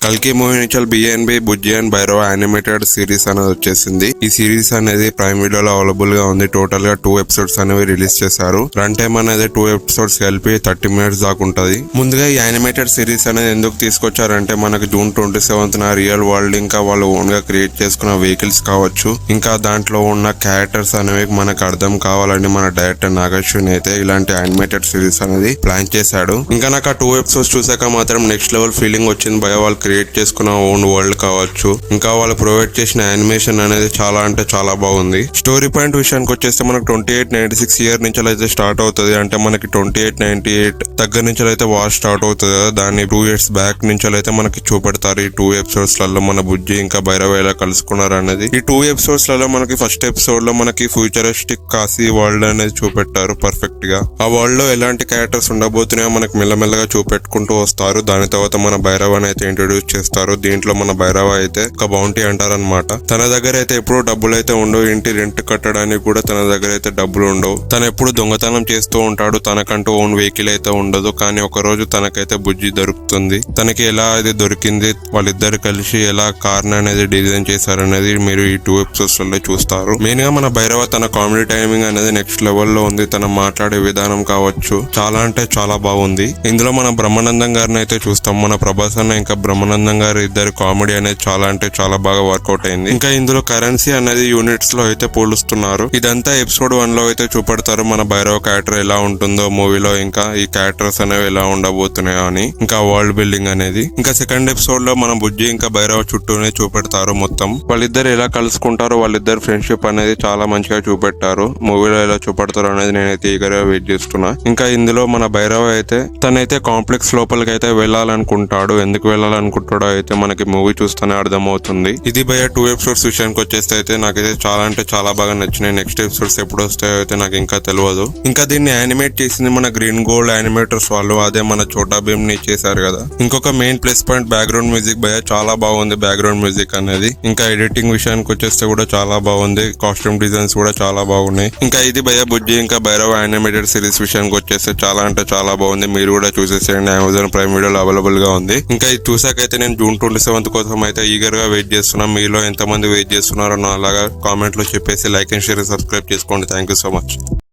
కల్కి మూవీ నుంచి BNB Bujji and Bhairava animated series అనేది వచ్చేసింది. ఈ సిరీస్ అనేది ప్రైమ్ వీడియోలో అవైలబుల్ గా ఉంది. టోటల్ గా 2 ఎపిసోడ్స్ అనేవి రిలీజ్ చేశారు. రన్ టైమ్ అనేది 2 ఎపిసోడ్స్ కలిపి 30 minutes దాకా ఉంటది. ముందుగా ఈ యానిమేటెడ్ సిరీస్ అనేది ఎందుకు తీసుకొచ్చారంటే మనకి June 27th రియల్ వరల్డ్ ఇంకా వాళ్ళు ఓన్ గా క్రియేట్ చేసుకున్న వెహికల్స్ కావచ్చు, ఇంకా దాంట్లో ఉన్న క్యారెక్టర్స్ అనేవి మనకు అర్థం కావాలని మన డైరెక్టర్ నాగశ్విన్ అయితే ఇలాంటి యానిమేటెడ్ సిరీస్ అనేది ప్లాన్ చేశాడు. ఇంకా నాకు ఆ 2 ఎపిసోడ్స్ చూసాక మాత్రం నెక్స్ట్ లెవెల్ ఫీలింగ్ వచ్చింది. భయ వాళ్ళు క్రియేట్ చేసుకున్న ఓన్ వరల్డ్ కావచ్చు, ఇంకా వాళ్ళు ప్రొవైడ్ చేసిన యానిమేషన్ అనేది చాలా అంటే చాలా బాగుంది. స్టోరీ పాయింట్ విషయానికి వచ్చేస్తే మనకు 2896 ఇయర్ నుంచి అయితే స్టార్ట్ అవుతుంది. అంటే మనకి 2898 దగ్గర నుంచి అయితే వార్ స్టార్ట్ అవుతుంది కదా, దాన్ని 2 years బ్యాక్ నుంచి అయితే మనకి చూపెడతారు. ఈ 2 episodes లలో మన బుజ్జి ఇంకా భైరవ ఎలా కలుసుకున్నారు అనేది. ఈ 2 episodes లలో మనకి ఫస్ట్ ఎపిసోడ్ లో మనకి ఫ్యూచరిస్టిక్ కాశీ వరల్డ్ అనేది చూపెట్టారు పర్ఫెక్ట్ గా. ఆ వరల్డ్ లో ఎలాంటి క్యారెక్టర్స్ ఉండబోతున్నాయో మనకి మెల్లమెల్లగా చూపెట్టుకుంటూ వస్తారు. దాని తర్వాత మన భైరవ అయితే ఇంట్రొడ్యూస్ చేస్తారు. దీంట్లో మన భైరవ అయితే ఒక బౌంటీ అంటారనమాట. తన దగ్గర అయితే ఎప్పుడు డబ్బులు అయితే ఉండవు. ఇంటి రెంట్ కట్టడానికి కూడా తన దగ్గర అయితే డబ్బులు ఉండవు. తను ఎప్పుడు దొంగతనం చేస్తూ ఉంటాడు. తనకంటూ ఓన్ వెహికల్ అయితే ఉండదు. కానీ ఒక రోజు తనకైతే బుజ్జి దొరుకుతుంది. తనకి ఎలా అది దొరికింది, వాళ్ళిద్దరు కలిసి ఎలా కార్ అనేది డిజైన్ చేశారనేది మీరు ఈ 2 episodes లో చూస్తారు. మెయిన్ గా మన భైరవ తన కామెడీ టైమింగ్ అనేది నెక్స్ట్ లెవెల్ లో ఉంది. తన మాట్లాడే విధానం కావచ్చు చాలా అంటే చాలా బాగుంది. ఇందులో మన బ్రహ్మానందం గారిని అయితే చూస్తాం. మన ప్రభాస్ అన్న ఇంకా బ్రహ్మానందం గారి ఇద్దరు కామెడీ అనేది చాలా అంటే చాలా బాగా వర్కౌట్ అయింది. ఇంకా ఇందులో కరెన్సీ అనేది యూనిట్స్ లో అయితే పోలుస్తున్నారు. ఇదంతా ఎపిసోడ్ 1 లో అయితే చూపెడతారు. మన భైరవ క్యారెక్టర్ ఎలా ఉంటుందో మూవీలో, ఇంకా ఈ క్యారెక్టర్స్ అనేవి ఎలా ఉండబోతున్నాయో అని, ఇంకా వరల్డ్ బిల్డింగ్ అనేది. ఇంకా సెకండ్ ఎపిసోడ్ లో మన బుజ్జి ఇంకా భైరవ చుట్టూనే చూపెడతారు. మొత్తం వాళ్ళిద్దరు ఎలా కలుసుకుంటారో, వాళ్ళిద్దరు ఫ్రెండ్షిప్ అనేది చాలా మంచిగా చూపెట్టారు. మూవీలో ఎలా చూపెడతారు అనేది నేనైతే ఈగర్గా వెయిట్ చేస్తున్నా. ఇంకా ఇందులో మన భైరవ అయితే తనైతే కాంప్లెక్స్ లోపలికి అయితే వెళ్ళాలనుకుంటాడు. ఎందుకు వెళ్ళాలనుకుంటాడో అయితే మనకి మూవీ చూస్తేనే అర్థమవుతుంది. ఇది భయ 2 episodes విషయానికి వచ్చేస్తే అయితే నాకైతే చాలా అంటే చాలా బాగా నచ్చినాయి. నెక్స్ట్ ఎపిసోడ్స్ ఎప్పుడు వస్తాయో అయితే నాకు ఇంకా తెలియదు. ఇంకా దీన్ని యానిమేట్ చేసింది మన గ్రీన్ గోల్డ్ యానిమేటర్స్ వాళ్ళు. అదే మన చోటా భీమ్ ని చేశారు కదా. ఇంకొక main plus point background music భయ చాలా బాగుంది. బ్యాక్గ్రౌండ్ మ్యూజిక్ అనేది. ఇంకా ఎడిటింగ్ విషయానికి వచ్చేస్తే కూడా చాలా బాగుంది. కాస్ట్యూమ్ డిజైన్స్ కూడా చాలా బాగున్నాయి. ఇంకా ఇది భయ బుజ్జి ఇంకా భైరవ యానిమేటెడ్ సిరీస్ విషయానికి వచ్చేస్తే చాలా అంటే చాలా బాగుంది. మీరు కూడా చూసేసేయండి. అమెజాన్ ప్రైమ్ వీడియోలో అవైలబుల్ గా ఉంది. ఇంకా ఇది చూసాకైతే నేను June 27th కోసం అయితే ఈగర్ గా వెయిట్ చేస్తున్నాం. మీలో ఎంతమంది వెయిట్ చేస్తున్నారో అలాగా కామెంట్ లో చెప్పేసి లైక్ అండ్ షేర్ సబ్స్క్రైబ్ చేసుకోండి. Thank you so much.